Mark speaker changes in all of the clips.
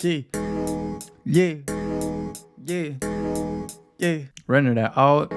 Speaker 1: Yeah, yeah, yeah, yeah. Render that out.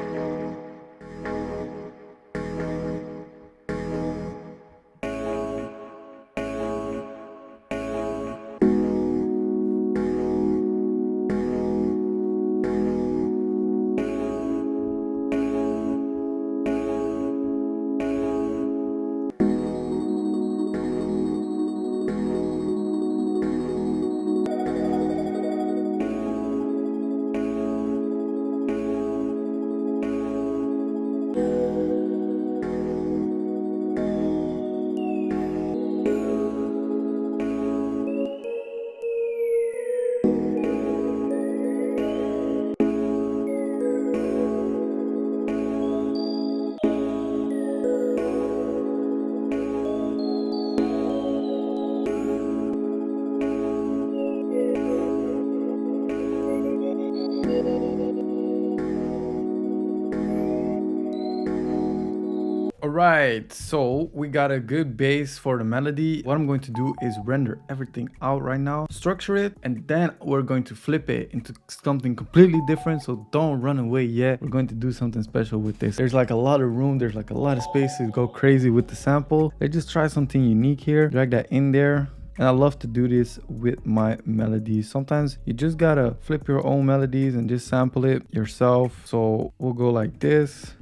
Speaker 1: Alright, so we got a good base for the melody. What I'm going to do is render everything out right now, structure it, and then we're going to flip it into something completely different. So don't run away yet. We're going to do something special with this. There's like a lot of room, there's like a lot of space to go crazy with the sample. Let's just try something unique here. Drag that in there. And I love to do this with my melodies. Sometimes you just gotta flip your own melodies and just sample it yourself. So we'll go like this.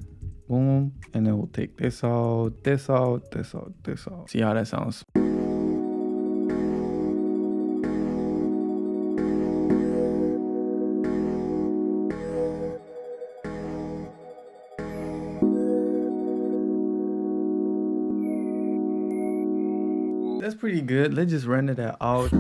Speaker 1: Boom, and then we'll take this out, this out, this out, this out. See how that sounds. That's pretty good. Let's just render that out.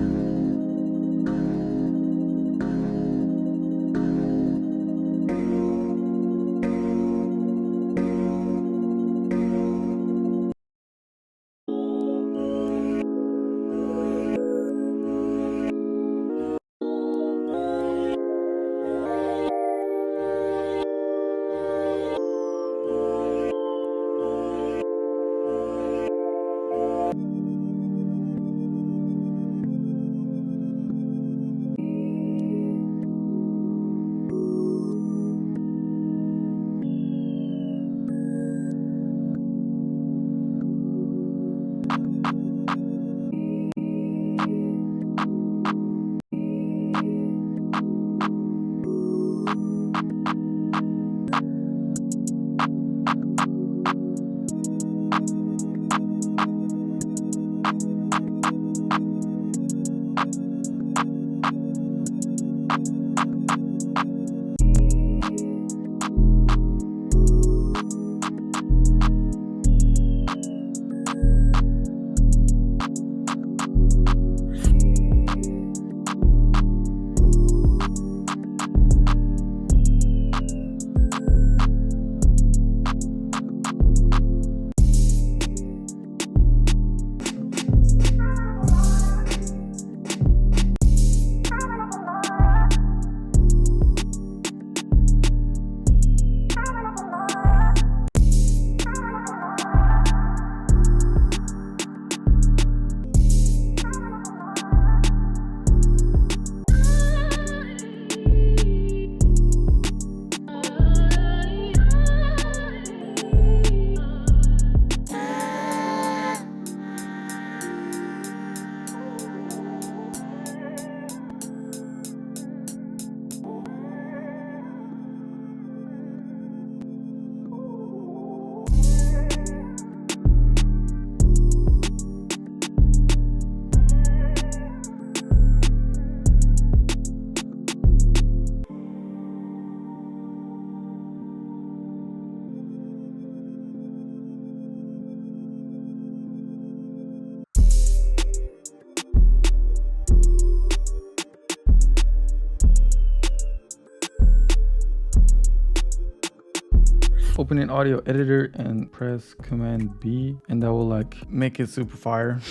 Speaker 1: Open an audio editor and press Command B, and that will like make it super fire.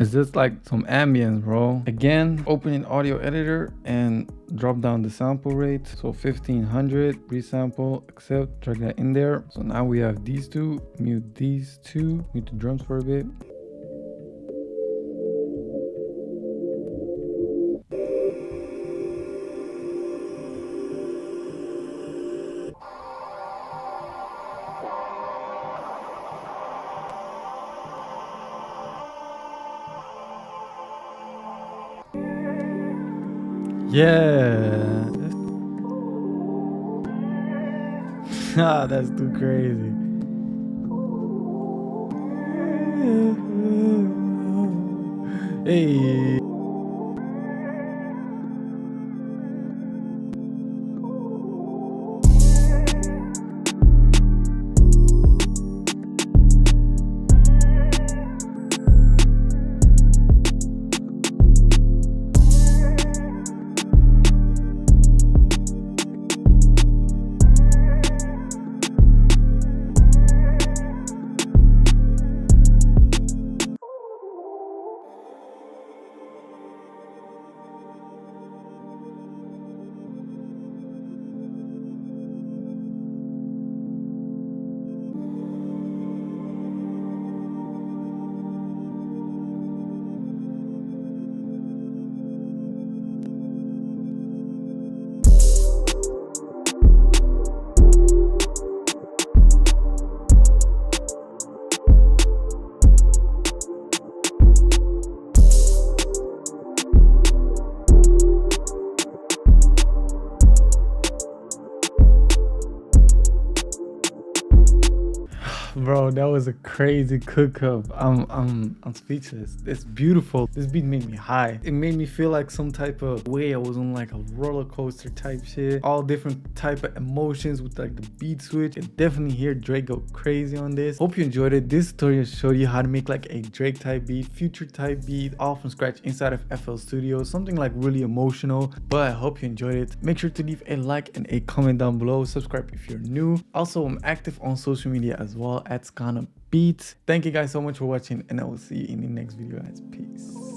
Speaker 1: It's just like some ambience, bro. Again, opening audio editor and drop down the sample rate. So 1500, resample, accept, drag that in there. So now we have these two, mute these two, mute the drums for a bit. Yeah. Ah, that's too crazy. Hey. Bro, that was a crazy cook up. I'm speechless. It's beautiful. This beat made me high. It made me feel like some type of way I was on like a roller coaster type shit. All different type of emotions with like the beat switch. And definitely hear Drake go crazy on this. Hope you enjoyed it. This tutorial showed you how to make like a Drake type beat, Future type beat, all from scratch inside of FL Studio. Something like really emotional, but I hope you enjoyed it. Make sure to leave a like and a comment down below. Subscribe if you're new. Also, I'm active on social media as well at Beats. Thank you guys so much for watching, and I will see you in the next video, guys. Peace.